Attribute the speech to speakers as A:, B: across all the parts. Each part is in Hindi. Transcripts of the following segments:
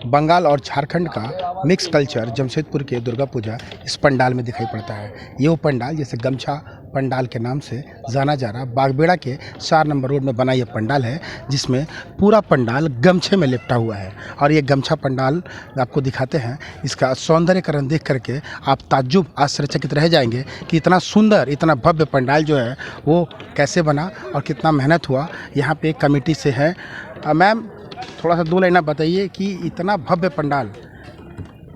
A: बंगाल और झारखंड का मिक्स कल्चर जमशेदपुर के दुर्गा पूजा इस पंडाल में दिखाई पड़ता है। ये वो पंडाल जैसे गमछा पंडाल के नाम से जाना जा रहा बागबेड़ा के 4 नंबर रोड में बना ये पंडाल है, जिसमें पूरा पंडाल गमछे में लिपटा हुआ है। और ये गमछा पंडाल आपको दिखाते हैं, इसका सौंदर्यकरण देख करके आप ताज्जुब आश्चर्यचकित रह जाएंगे कि इतना सुंदर इतना भव्य पंडाल जो है वो कैसे बना और कितना मेहनत हुआ। यहाँ पे एक कमेटी से है। मैम थोड़ा सा 2 लाइन बताइए कि इतना भव्य पंडाल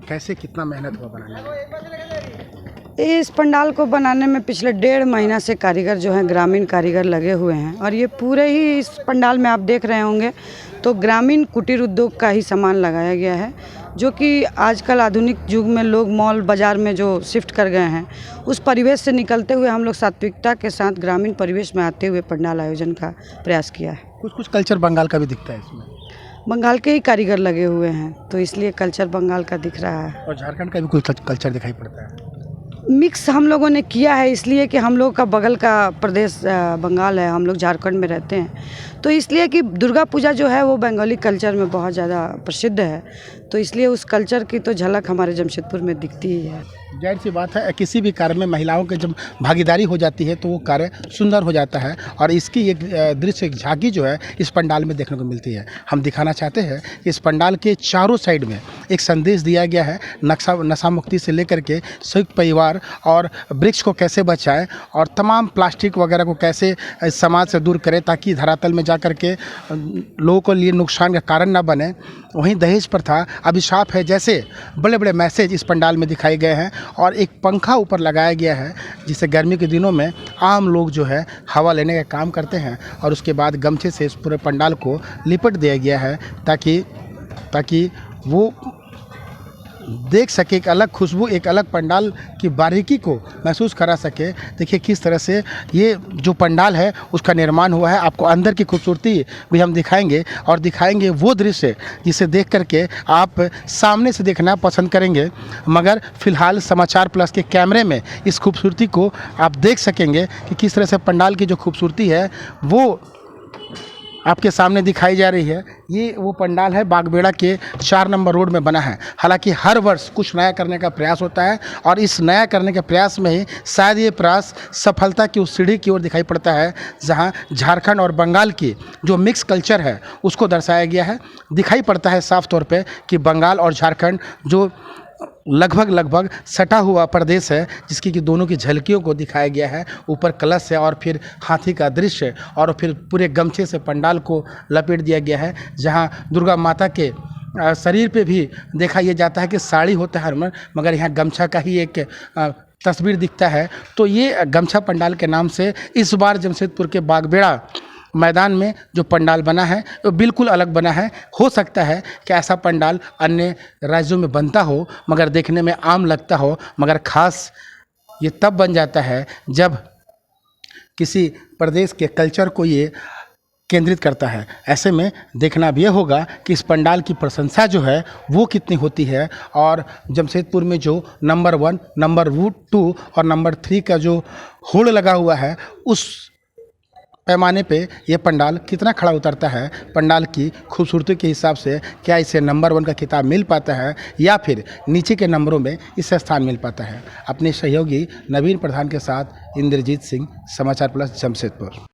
A: कैसे कितना मेहनत हुआ बनाने में?
B: इस पंडाल को बनाने में पिछले 1.5 महीना से कारीगर जो हैं ग्रामीण कारीगर लगे हुए हैं। और ये पूरे ही इस पंडाल में आप देख रहे होंगे तो ग्रामीण कुटीर उद्योग का ही सामान लगाया गया है, जो कि आजकल आधुनिक युग में लोग मॉल बाज़ार में जो शिफ्ट कर गए हैं, उस परिवेश से निकलते हुए हम लोग सात्विकता के साथ ग्रामीण परिवेश में आते हुए पंडाल आयोजन का प्रयास किया है।
A: कुछ कल्चर बंगाल का भी दिखता है इसमें।
B: बंगाल के ही कारीगर लगे हुए हैं तो इसलिए कल्चर बंगाल का दिख रहा है।
A: और झारखंड का भी कुछ कल्चर दिखाई पड़ता है।
B: मिक्स हम लोगों ने किया है, इसलिए कि हम लोग का बगल का प्रदेश बंगाल है, हम लोग झारखंड में रहते हैं, तो इसलिए कि दुर्गा पूजा जो है वो बंगाली कल्चर में बहुत ज़्यादा प्रसिद्ध है, तो इसलिए उस कल्चर की तो झलक हमारे जमशेदपुर में दिखती ही है।
A: जाहिर सी बात है, किसी भी कार्य में महिलाओं की जब भागीदारी हो जाती है तो वो कार्य सुंदर हो जाता है। और इसकी एक दृश्य एक झांकी जो है इस पंडाल में देखने को मिलती है। हम दिखाना चाहते हैं कि इस पंडाल के चारों साइड में एक संदेश दिया गया है, नशा मुक्ति से लेकर के संयुक्त परिवार और वृक्ष को कैसे बचाएं और तमाम प्लास्टिक वगैरह को कैसे समाज से दूर करें ताकि धरातल में जा कर के लोगों को लिए नुकसान का कारण ना बने। वहीं दहेज प्रथा अभिशाप है जैसे बड़े बड़े मैसेज इस पंडाल में दिखाए गए हैं। और एक पंखा ऊपर लगाया गया है जिससे गर्मी के दिनों में आम लोग जो है हवा लेने का काम करते हैं। और उसके बाद गमछे से इस पूरे पंडाल को लिपट दिया गया है ताकि वो देख सके एक अलग खुशबू, एक अलग पंडाल की बारीकी को महसूस करा सके। देखिए किस तरह से ये जो पंडाल है उसका निर्माण हुआ है। आपको अंदर की खूबसूरती भी हम दिखाएंगे और दिखाएंगे वो दृश्य जिसे देख करके आप सामने से देखना पसंद करेंगे, मगर फिलहाल समाचार प्लस के कैमरे में इस खूबसूरती को आप देख सकेंगे कि किस तरह से पंडाल की जो खूबसूरती है वो आपके सामने दिखाई जा रही है। ये वो पंडाल है बागबेड़ा के 4 नंबर रोड में बना है। हालांकि हर वर्ष कुछ नया करने का प्रयास होता है और इस नया करने के प्रयास में ही शायद ये प्रयास सफलता की उस सीढ़ी की ओर दिखाई पड़ता है जहां झारखंड और बंगाल की जो मिक्स कल्चर है उसको दर्शाया गया है। दिखाई पड़ता है साफ तौर पे कि बंगाल और झारखंड जो लगभग सटा हुआ प्रदेश है, जिसकी कि दोनों की झलकियों को दिखाया गया है। ऊपर कलश है और फिर हाथी का दृश्य और फिर पूरे गमछे से पंडाल को लपेट दिया गया है, जहां दुर्गा माता के शरीर पे भी देखा यह जाता है कि साड़ी होता है मगर यहाँ गमछा का ही एक तस्वीर दिखता है। तो ये गमछा पंडाल के नाम से इस बार जमशेदपुर के बागबेड़ा मैदान में जो पंडाल बना है वो बिल्कुल अलग बना है। हो सकता है कि ऐसा पंडाल अन्य राज्यों में बनता हो मगर देखने में आम लगता हो, मगर ख़ास ये तब बन जाता है जब किसी प्रदेश के कल्चर को ये केंद्रित करता है। ऐसे में देखना भी ये होगा कि इस पंडाल की प्रशंसा जो है वो कितनी होती है। और जमशेदपुर में जो नंबर 1, नंबर 2 और नंबर 3 का जो होड़ लगा हुआ है उस पैमाने पे ये पंडाल कितना खड़ा उतरता है। पंडाल की खूबसूरती के हिसाब से क्या इसे नंबर 1 का खिताब मिल पाता है या फिर नीचे के नंबरों में इसे स्थान मिल पाता है। अपने सहयोगी नवीन प्रधान के साथ इंद्रजीत सिंह, समाचार प्लस जमशेदपुर।